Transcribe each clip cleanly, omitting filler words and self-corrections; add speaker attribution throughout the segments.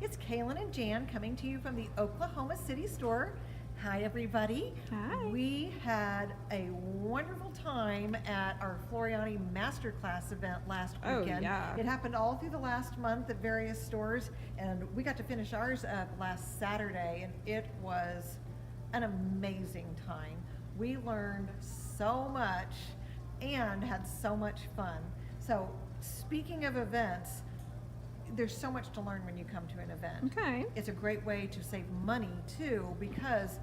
Speaker 1: It's Kaylin and Jan coming to you from the Oklahoma City store. Hi, everybody.
Speaker 2: Hi.
Speaker 1: We had a wonderful time at our Floriani Masterclass event last
Speaker 2: Oh,
Speaker 1: weekend.
Speaker 2: yeah.
Speaker 1: It happened all through the last month at various stores, and we got to finish ours up last Saturday, and it was an amazing time. We learned so much and had so much fun. So, speaking of events, there's so much to learn when you come to an event.
Speaker 2: Okay.
Speaker 1: It's a great way to save money too, because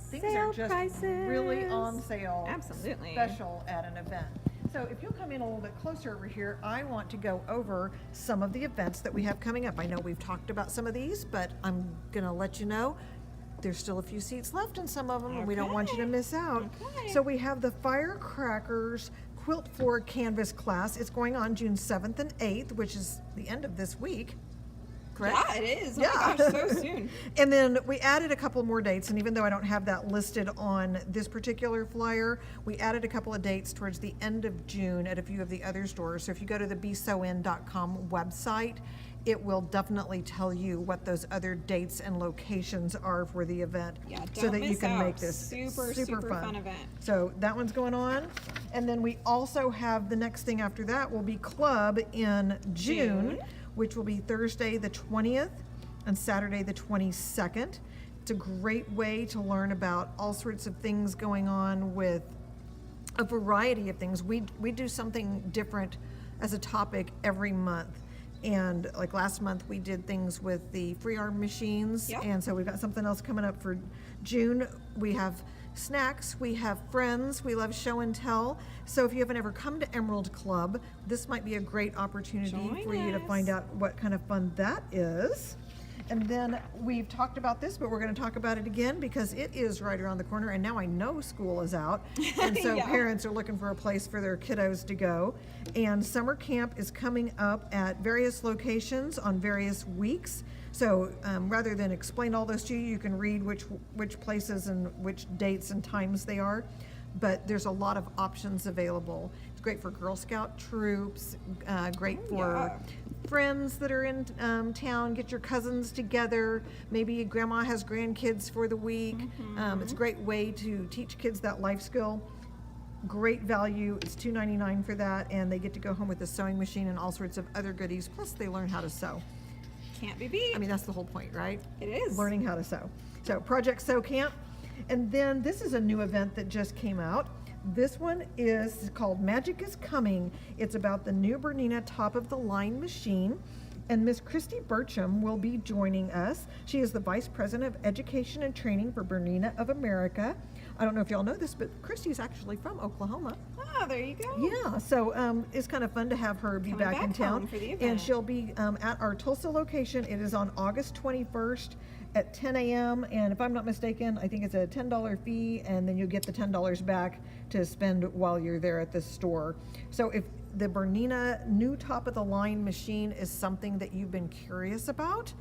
Speaker 1: things
Speaker 2: Sale
Speaker 1: are just
Speaker 2: prices.
Speaker 1: really on sale.
Speaker 2: Absolutely.
Speaker 1: Special at an event. So if you'll come in a little bit closer over here, I want to go over some of the events that we have coming up. I know we've talked about some of these, but I'm gonna let you know there's still a few seats left in some of them, and we don't want you to
Speaker 2: Okay.
Speaker 1: miss out.
Speaker 2: Okay.
Speaker 1: So we have the Firecrackers Quilt Floor Canvas class. It's going on June 7th and 8th, which is the end of this week. Correct?
Speaker 2: Yeah, it is. Oh
Speaker 1: Yeah.
Speaker 2: my gosh, so soon.
Speaker 1: And then we added a couple more dates, and even though I don't have that listed on this particular flyer, we added a couple of dates towards the end of June at a few of the other stores. So if you go to the bsewn.com website, it will definitely tell you what those other dates and locations are for the event.
Speaker 2: Yeah,
Speaker 1: so
Speaker 2: don't
Speaker 1: that you
Speaker 2: miss
Speaker 1: can
Speaker 2: out.
Speaker 1: make this
Speaker 2: Super fun event.
Speaker 1: So that one's going on. And then we also have the next thing after that will be Club in June, which will be Thursday the 20th and Saturday the 22nd. It's a great way to learn about all sorts of things going on with a variety of things. We do something different as a topic every month. And like last month, we did things with the free arm machines.
Speaker 2: Yep.
Speaker 1: And so we've got something else coming up for June. We have snacks, we have friends, we love show and tell. So if you haven't ever come to Emerald Club, this might be a great opportunity
Speaker 2: Join
Speaker 1: for you to
Speaker 2: us.
Speaker 1: find out what kind of fun that is. And then we've talked about this, but we're going to talk about it again because it is right around the corner. And now I know school is out. And so
Speaker 2: Yeah.
Speaker 1: parents are looking for a place for their kiddos to go. And summer camp is coming up at various locations on various weeks. So rather than explain all those to you, you can read which places and which dates and times they are. But there's a lot of options available. It's great for Girl Scout troops, great for friends that are in town. Get your cousins together. Maybe grandma has grandkids for the week. It's a great way to teach kids that life skill. Great value. It's $2.99 for that, and they get to go home with a sewing machine and all sorts of other goodies. Plus, they learn how to sew.
Speaker 2: Can't be beat.
Speaker 1: I mean, that's the whole point, right?
Speaker 2: It is.
Speaker 1: Learning how to sew. So Project Sew Camp. And then this is a new event that just came out. This one is called Magic is Coming. It's about the new Bernina top of the line machine. And Miss Christy Burcham will be joining us. She is the Vice President of Education and Training for Bernina of America. I don't know if y'all know this, but Christy's actually from Oklahoma.
Speaker 2: Ah, there you go.
Speaker 1: Yeah, so it's kind of fun to have her be
Speaker 2: Coming
Speaker 1: back in
Speaker 2: back
Speaker 1: town.
Speaker 2: home for the
Speaker 1: And
Speaker 2: event.
Speaker 1: she'll be at our Tulsa location. It is on August 21st at 10 a.m. And if I'm not mistaken, I think it's a $10 fee, and then you get the $10 back to spend while you're there at the store. So if the Bernina new top of the line machine is something that you've been curious about,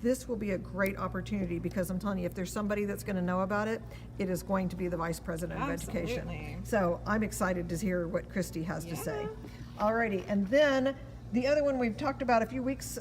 Speaker 1: this will be a great opportunity, because I'm telling you, if there's somebody that's going to know about it, it is going to be the Vice President of Education.
Speaker 2: Absolutely.
Speaker 1: So I'm excited to hear what Christy has to say. Alrighty, and then the other one we've talked about a few weeks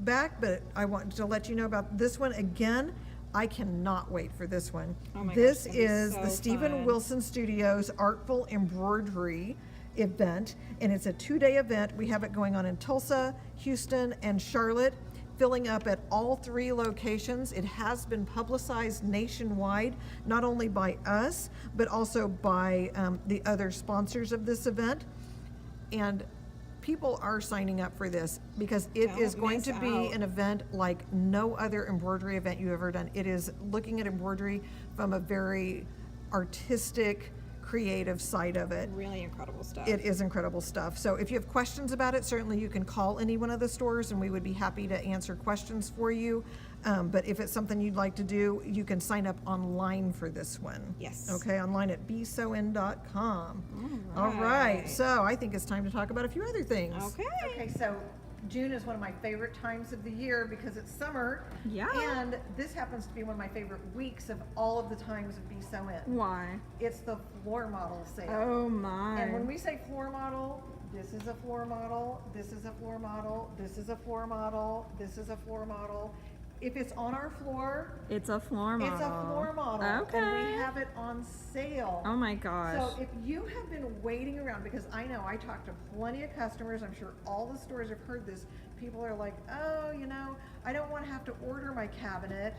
Speaker 1: back, but I wanted to let you know about this one again. I cannot wait for this one.
Speaker 2: Oh my gosh,
Speaker 1: This
Speaker 2: it's gonna be
Speaker 1: is
Speaker 2: so
Speaker 1: the Stephen
Speaker 2: fun.
Speaker 1: Wilson Studios Artful Embroidery event, and it's a 2-day event. We have it going on in Tulsa, Houston, and Charlotte, filling up at all 3 locations. It has been publicized nationwide, not only by us, but also by the other sponsors of this event. And people are signing up for this because it
Speaker 2: Don't
Speaker 1: is going
Speaker 2: miss
Speaker 1: to be
Speaker 2: out.
Speaker 1: an event like no other embroidery event you've ever done. It is looking at embroidery from a very artistic, creative side of it.
Speaker 2: Really incredible stuff.
Speaker 1: It is incredible stuff. So if you have questions about it, certainly you can call any one of the stores and we would be happy to answer questions for you. But if it's something you'd like to do, you can sign up online for this one.
Speaker 2: Yes.
Speaker 1: Okay, online at bsewn.com.
Speaker 2: All
Speaker 1: All right,
Speaker 2: right.
Speaker 1: so I think it's time to talk about a few other things.
Speaker 2: Okay.
Speaker 1: Okay, so June is one of my favorite times of the year because it's summer.
Speaker 2: Yeah.
Speaker 1: And this happens to be one of my favorite weeks of all of the times of Be Sew In.
Speaker 2: Why?
Speaker 1: It's the floor model sale.
Speaker 2: Oh my.
Speaker 1: And when we say floor model, This is a floor model, this is a floor model, this is a floor model, this is a floor model. If it's on our floor,
Speaker 3: It's a floor model.
Speaker 1: it's a floor model.
Speaker 3: Okay.
Speaker 1: And we have it on sale.
Speaker 3: Oh my gosh.
Speaker 1: So if you have been waiting around, because I know I talk to plenty of customers, I'm sure all the stores have heard this. People are like, oh, you know, I don't want to have to order my cabinet.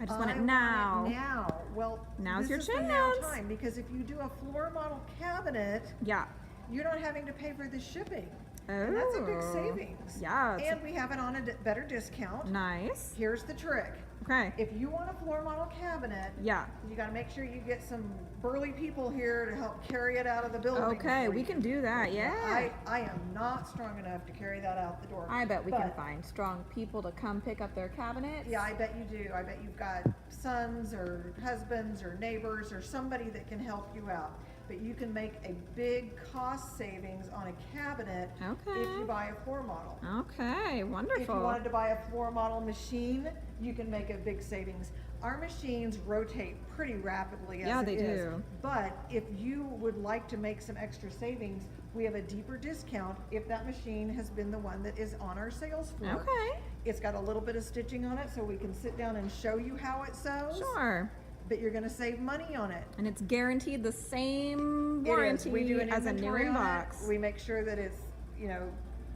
Speaker 3: I just want it
Speaker 1: want
Speaker 3: now.
Speaker 1: now. Well,
Speaker 3: Now's
Speaker 1: this
Speaker 3: your
Speaker 1: is the now
Speaker 3: chance.
Speaker 1: time, because if you do a floor model cabinet,
Speaker 3: Yeah.
Speaker 1: you're not having to pay for the shipping. And that's a big
Speaker 3: Oh.
Speaker 1: savings.
Speaker 3: Yeah, it's
Speaker 1: And we have it on a better discount.
Speaker 3: Nice.
Speaker 1: Here's the trick.
Speaker 3: Okay.
Speaker 1: If you want a floor model cabinet,
Speaker 3: Yeah.
Speaker 1: you got to make sure you get some burly people here to help carry it out of the building.
Speaker 3: Okay,
Speaker 1: for
Speaker 3: we
Speaker 1: you.
Speaker 3: can do that. Yeah.
Speaker 1: I am not strong enough to carry that out the door.
Speaker 3: I bet we can
Speaker 1: But,
Speaker 3: find strong people to come pick up their cabinets.
Speaker 1: Yeah, I bet you do. I bet you've got sons or husbands or neighbors or somebody that can help you out. But you can make a big cost savings on a cabinet
Speaker 3: Okay.
Speaker 1: if you buy a floor model.
Speaker 3: Okay, wonderful.
Speaker 1: If you wanted to buy a floor model machine, you can make a big savings. Our machines rotate pretty rapidly as
Speaker 3: Yeah,
Speaker 1: it
Speaker 3: they
Speaker 1: is.
Speaker 3: do.
Speaker 1: But if you would like to make some extra savings, we have a deeper discount if that machine has been the one that is on our sales floor.
Speaker 3: Okay.
Speaker 1: It's got a little bit of stitching on it, so we can sit down and show you how it sews.
Speaker 3: Sure.
Speaker 1: But you're gonna save money on it.
Speaker 3: And it's guaranteed the same
Speaker 1: It is.
Speaker 3: warranty
Speaker 1: We do an
Speaker 3: as a new
Speaker 1: inventory on it.
Speaker 3: inbox.
Speaker 1: We make sure that it's, you know,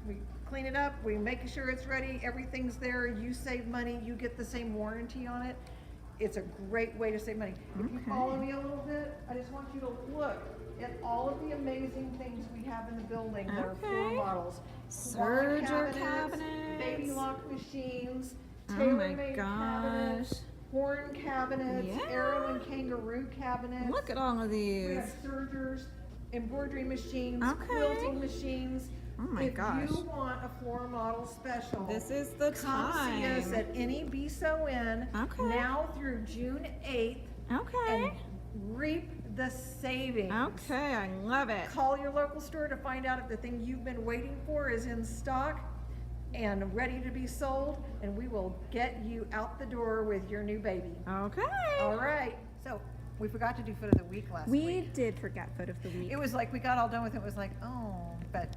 Speaker 1: we clean it up, we make sure it's ready, everything's there, you save money, you get the same warranty on it. It's a great way to save money. If you
Speaker 3: Okay.
Speaker 1: follow me a little bit, I just want you to look at all of the amazing things we have in the building that are floor
Speaker 3: Okay.
Speaker 1: models.
Speaker 3: Serger
Speaker 1: Quad
Speaker 3: cabinets.
Speaker 1: baby lock machines,
Speaker 3: Oh my
Speaker 1: tailor-made cabinets,
Speaker 3: gosh.
Speaker 1: horn cabinets,
Speaker 3: Yeah.
Speaker 1: arrow and kangaroo cabinets.
Speaker 3: Look at all of
Speaker 1: We have
Speaker 3: these.
Speaker 1: sergers, embroidery machines,
Speaker 3: Okay.
Speaker 1: quilting machines.
Speaker 3: Oh my gosh.
Speaker 1: If you want a floor model special,
Speaker 3: This is the
Speaker 1: come see us
Speaker 3: time.
Speaker 1: at any BSO Inn
Speaker 3: Okay.
Speaker 1: now through June 8th
Speaker 3: Okay.
Speaker 1: and reap the savings.
Speaker 3: Okay, I love it.
Speaker 1: Call your local store to find out if the thing you've been waiting for is in stock and ready to be sold, and we will get you out the door with your new baby.
Speaker 3: Okay.
Speaker 1: All right. So we forgot to do foot of the week last
Speaker 3: We
Speaker 1: week.
Speaker 3: did forget foot of the week.
Speaker 1: It was like we got all done with it. It was like, oh, but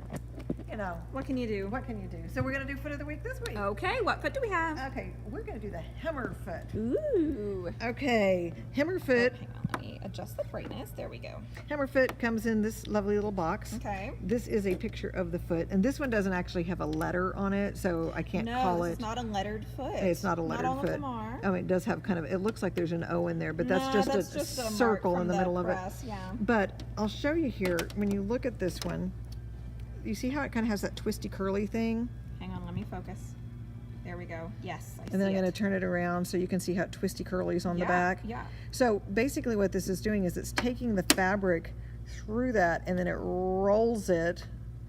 Speaker 1: you know,
Speaker 3: What can you do?
Speaker 1: what can you do? So we're gonna do foot of the week this week.
Speaker 3: Okay, what foot do we have?
Speaker 1: Okay, we're gonna do the Hemmer foot.
Speaker 3: Ooh.
Speaker 1: Okay, Hemmer foot.
Speaker 3: Hang on, let me adjust the brightness. There we go.
Speaker 1: Hemmer foot comes in this lovely little box.
Speaker 3: Okay.
Speaker 1: This is a picture of the foot, and this one doesn't actually have a letter on it, so I can't
Speaker 3: No,
Speaker 1: call
Speaker 3: this
Speaker 1: it.
Speaker 3: is not a lettered foot.
Speaker 1: It's not a lettered
Speaker 3: Not all
Speaker 1: foot.
Speaker 3: of them are.
Speaker 1: Oh, it does have kind of. It looks like there's an O in there, but that's
Speaker 3: No,
Speaker 1: just
Speaker 3: that's
Speaker 1: a
Speaker 3: just a mark
Speaker 1: circle
Speaker 3: from
Speaker 1: in the middle of it.
Speaker 3: press, Yeah.
Speaker 1: But I'll show you here. When you look at this one, you see how it kind of has that twisty curly thing,
Speaker 3: Hang on, let me focus. There we go. Yes, I see
Speaker 1: and then I'm
Speaker 3: it.
Speaker 1: going to turn it around so you can see how it twisty curly's on the
Speaker 3: Yeah,
Speaker 1: back.
Speaker 3: Yeah.
Speaker 1: So basically, what this is doing is it's taking the fabric through that, and then it rolls it.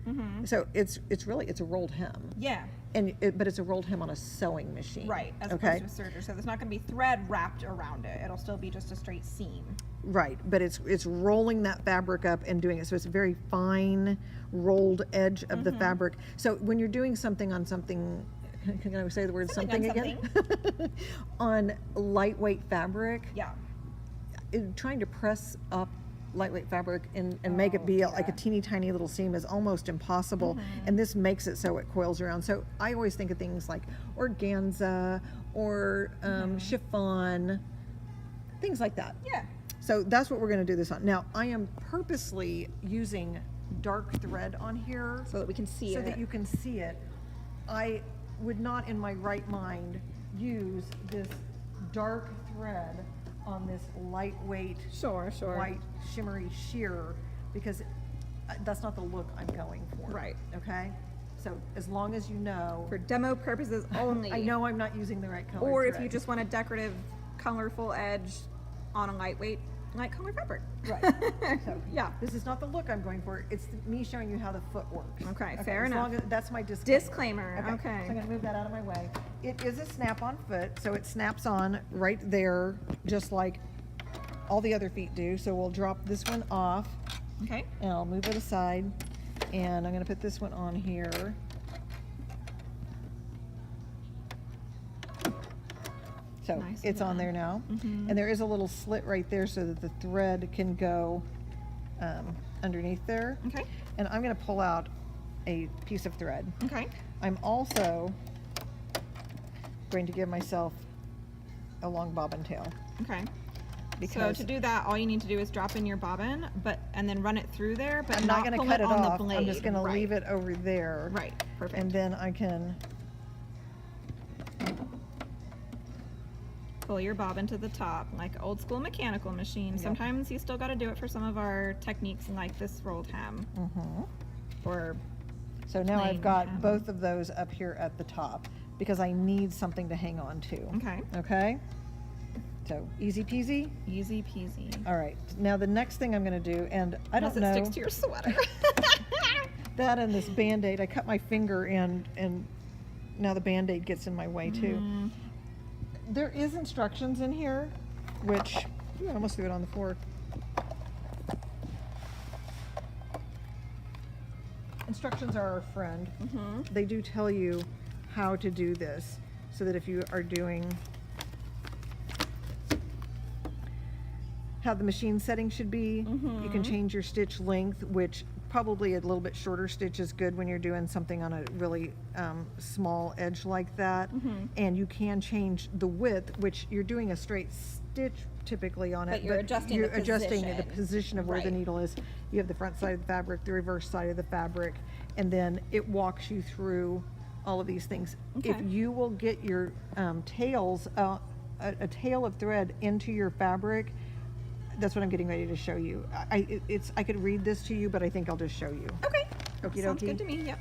Speaker 3: Mm-hmm.
Speaker 1: So it's a rolled hem,
Speaker 3: Yeah.
Speaker 1: but it's a rolled hem on a sewing machine.
Speaker 3: Right. As
Speaker 1: okay.
Speaker 3: opposed to a serger. So there's not going to be thread wrapped around it. It'll still be just a straight seam.
Speaker 1: Right, but it's rolling that fabric up and doing it, so it's a very fine rolled edge of the fabric. So when you're doing something on something, can I say the word
Speaker 3: Something
Speaker 1: something,
Speaker 3: on
Speaker 1: again? On lightweight fabric,
Speaker 3: Yeah.
Speaker 1: trying to press up lightweight fabric and make it be like a
Speaker 3: yeah.
Speaker 1: teeny tiny little seam is almost impossible, and this makes it so it coils around. So I always think of things like organza or chiffon, things like that.
Speaker 3: Yeah.
Speaker 1: So that's what we're going to do this on. Now, I am purposely using dark thread on here
Speaker 3: So that we can see
Speaker 1: so
Speaker 3: it.
Speaker 1: that you can see it. I would not in my right mind use this dark thread on this lightweight
Speaker 3: Sure.
Speaker 1: white shimmery sheer because that's not the look I'm going for.
Speaker 3: Right.
Speaker 1: Okay? So as long as you know,
Speaker 3: For demo purposes only.
Speaker 1: I know I'm not using the right color
Speaker 3: Or if
Speaker 1: thread.
Speaker 3: you just want a decorative, colorful edge on a lightweight, light color fabric.
Speaker 1: Right. So,
Speaker 3: Yeah.
Speaker 1: This is not the look I'm going for. It's me showing you how the foot works.
Speaker 3: Okay, fair
Speaker 1: as
Speaker 3: enough.
Speaker 1: long as, that's my disclaimer.
Speaker 3: Disclaimer.
Speaker 1: So
Speaker 3: Okay.
Speaker 1: I'm going to move that out of my way. It is a snap-on foot, so it snaps on right there, just like all the other feet do. So we'll drop this one off,
Speaker 3: Okay.
Speaker 1: and I'll move it aside, and I'm going to put this one on here. So
Speaker 3: Nice
Speaker 1: it's on
Speaker 3: and
Speaker 1: there now,
Speaker 3: Mhm.
Speaker 1: and there is a little slit right there so that the thread can go underneath there.
Speaker 3: Okay.
Speaker 1: And I'm going to pull out a piece of thread.
Speaker 2: Okay.
Speaker 1: I'm also going to give myself a long bobbin tail.
Speaker 2: Okay. So
Speaker 1: Because
Speaker 2: to do that, all you need to do is drop in your bobbin, and then run it through there, but
Speaker 1: I'm not
Speaker 2: going
Speaker 1: going
Speaker 2: to
Speaker 1: to cut it
Speaker 2: on
Speaker 1: off.
Speaker 2: the blade.
Speaker 1: I'm just going to
Speaker 2: Right.
Speaker 1: leave it over there.
Speaker 2: Right. Perfect.
Speaker 1: And then I can,
Speaker 2: Pull your bobbin to the top, like old school mechanical machine.
Speaker 1: Yep.
Speaker 2: Sometimes you still got to do it for some of our techniques, like this rolled hem. Or
Speaker 1: so now
Speaker 2: Plain
Speaker 1: I've got
Speaker 2: hem.
Speaker 1: both of those up here at the top because I need something to hang on to.
Speaker 2: okay,
Speaker 1: Okay? So easy peasy.
Speaker 2: easy peasy.
Speaker 1: All right. Now the next thing I'm going to do, and I
Speaker 2: Unless
Speaker 1: don't
Speaker 2: it
Speaker 1: know
Speaker 2: sticks to your sweater.
Speaker 1: that and this Band-Aid. I cut my finger and now the Band-Aid gets in my way too. There is instructions in here, which I almost threw it on the floor. Instructions are our friend. They do tell you how to do this so that if you are doing how the machine setting should be, you can change your stitch length, which probably a little bit shorter stitch is good when you're doing something on a really small edge like that. And you can change the width, which you're doing a straight stitch typically on it,
Speaker 2: But you're adjusting the
Speaker 1: adjusting the
Speaker 2: position.
Speaker 1: position of where the
Speaker 2: Right.
Speaker 1: needle is. You have the front side of the fabric, the reverse side of the fabric, and then it walks you through all of these things. If
Speaker 2: Okay.
Speaker 1: you will get your tails, a tail of thread into your fabric, that's what I'm getting ready to show you. I could read this to you, but I think I'll just show you.
Speaker 2: Okay.
Speaker 1: Okie
Speaker 2: Sounds
Speaker 1: dokie.
Speaker 2: good to me. Yep.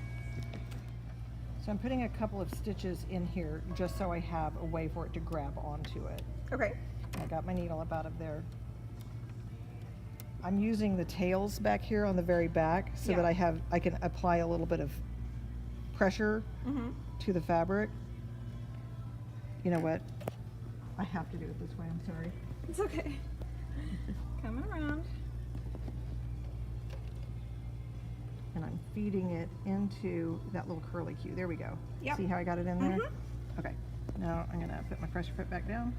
Speaker 1: So I'm putting a couple of stitches in here just so I have a way for it to grab onto it.
Speaker 2: Okay.
Speaker 1: I got my needle up out of there. I'm using the tails back here on the very back so
Speaker 2: Yeah.
Speaker 1: that I can apply a little bit of pressure to the fabric. You know what? I have to do it this way, I'm sorry.
Speaker 2: It's okay. Coming around.
Speaker 1: And I'm feeding it into that little curly cue. There we go.
Speaker 2: Yep.
Speaker 1: See how I got it in there? Okay. Now I'm gonna put my pressure foot back down.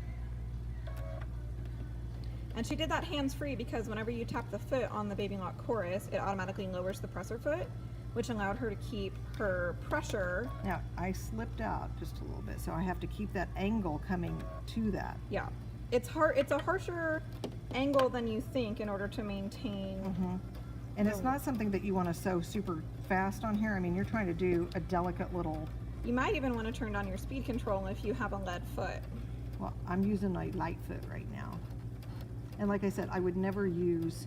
Speaker 2: And she did that hands-free because whenever you tap the foot on the Baby Lock Chorus, it automatically lowers the presser foot, which allowed her to keep her pressure.
Speaker 1: Now I slipped out just a little bit, so I have to keep that angle coming to that.
Speaker 2: Yeah. It's hard. It's a harsher angle than you think in order to maintain.
Speaker 1: And it's not something that you want to sew super fast on here. I mean, you're trying to do a delicate little,
Speaker 2: You might even want to turn down your speed control if you have a lead foot.
Speaker 1: well, I'm using a light foot right now. And like I said, I would never use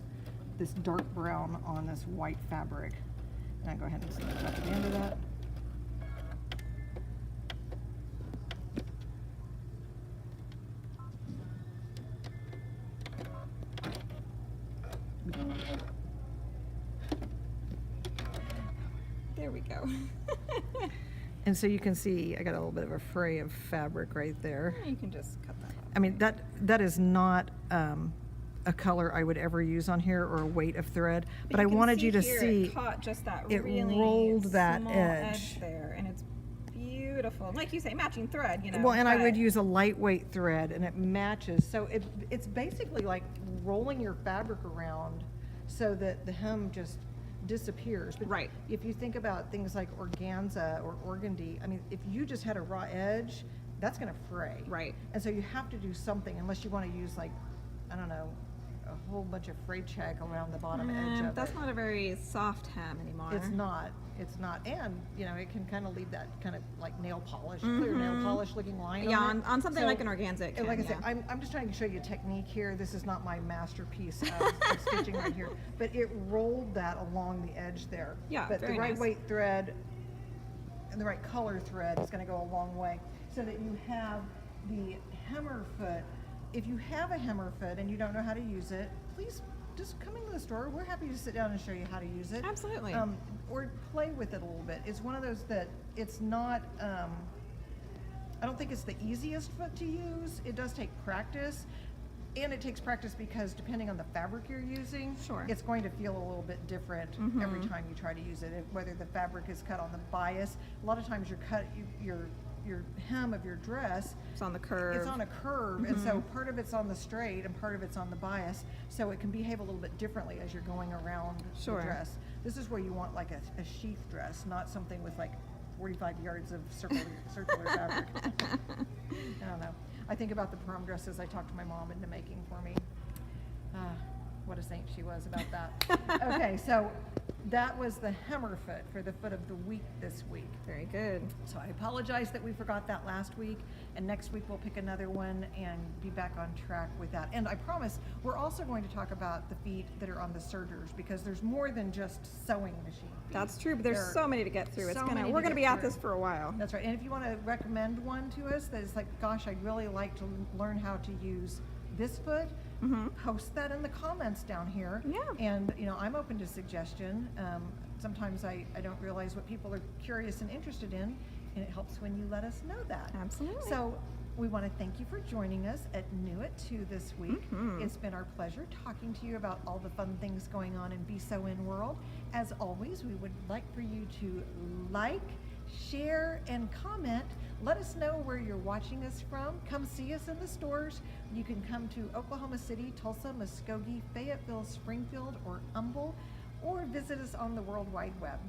Speaker 1: this dark brown on this white fabric. And I go ahead and stitch up the end of that.
Speaker 2: There we go.
Speaker 1: And so you can see I got a little bit of a fray of fabric right there.
Speaker 2: You can just cut that off.
Speaker 1: I mean, that is not a color I would ever use on here or a weight of thread, but I
Speaker 2: you can
Speaker 1: wanted you to
Speaker 2: here
Speaker 1: see
Speaker 2: it caught just that
Speaker 1: it
Speaker 2: really
Speaker 1: rolled that
Speaker 2: small
Speaker 1: edge.
Speaker 2: there, and it's beautiful. Like you say, matching thread. You know.
Speaker 1: Well, and I would
Speaker 2: but-
Speaker 1: use a lightweight thread, and it matches. So it's basically like rolling your fabric around so that the hem just disappears. But
Speaker 2: Right.
Speaker 1: if you think about things like organza or organdy, I mean, if you just had a raw edge, that's going to fray.
Speaker 2: Right.
Speaker 1: And so you have to do something, unless you want to use, like, I don't know, a whole bunch of fray check around the bottom edge of
Speaker 2: That's
Speaker 1: it.
Speaker 2: not a very soft hem anymore.
Speaker 1: It's not. It's not. And, you know, it can kind of leave that kind of like nail polish, clear nail polish looking line
Speaker 2: Yeah,
Speaker 1: on it.
Speaker 2: on something
Speaker 1: So-
Speaker 2: like an organza, it
Speaker 1: and like I
Speaker 2: can,
Speaker 1: said,
Speaker 2: yeah.
Speaker 1: I'm just trying to show you a technique here. This is not my masterpiece of stitching right here. But it rolled that along the edge there.
Speaker 2: Yeah,
Speaker 1: But
Speaker 2: very
Speaker 1: the right
Speaker 2: nice.
Speaker 1: weight thread and the right color thread is going to go a long way. So that you have the hemmer foot. If you have a hemmer foot and you don't know how to use it, please just come into the store. We're happy to sit down and show you how to use it.
Speaker 2: Absolutely.
Speaker 1: Or play with it a little bit. It's one of those that it's not, I don't think it's the easiest foot to use. It does take practice. And it takes practice because depending on the fabric you're using,
Speaker 2: Sure.
Speaker 1: it's going to feel a little bit different every time you try to use it. Whether the fabric is cut on the bias, a lot of times you're your hem of your dress,
Speaker 2: It's on the curve.
Speaker 1: it's on a curve, and so part of it's on the straight and part of it's on the bias, so it can behave a little bit differently as you're going around
Speaker 2: Sure.
Speaker 1: the dress. This is where you want like a sheath dress, not something with like 45 yards of circular fabric. I don't know. I think about the prom dresses I talked to my mom into making for me. What a saint she was about that. Okay, so that was the Hemmer foot for the foot of the week this week.
Speaker 2: Very good.
Speaker 1: So I apologize that we forgot that last week, and next week we'll pick another one and be back on track with that. And I promise we're also going to talk about the feet that are on the sergers, because there's more than just sewing machine feet.
Speaker 2: That's true, but there's
Speaker 1: There are
Speaker 2: so many to get through.
Speaker 1: so many to
Speaker 2: We're gonna
Speaker 1: get
Speaker 2: be at
Speaker 1: through.
Speaker 2: this for a while.
Speaker 1: That's right. And if you want to recommend one to us that is like, gosh, I'd really like to learn how to use this foot, post that in the comments down here.
Speaker 2: Yeah.
Speaker 1: And, you know, I'm open to suggestion. Sometimes I don't realize what people are curious and interested in, and it helps when you let us know that.
Speaker 2: Absolutely.
Speaker 1: So we want to thank you for joining us at New It 2 this week. It's been our pleasure talking to you about all the fun things going on in Be So In world. As always, we would like for you to like, share, and comment. Let us know where you're watching us from. Come see us in the stores. You can come to Oklahoma City, Tulsa, Muskogee, Fayetteville, Springfield, or Humble, or visit us on the World Wide Web.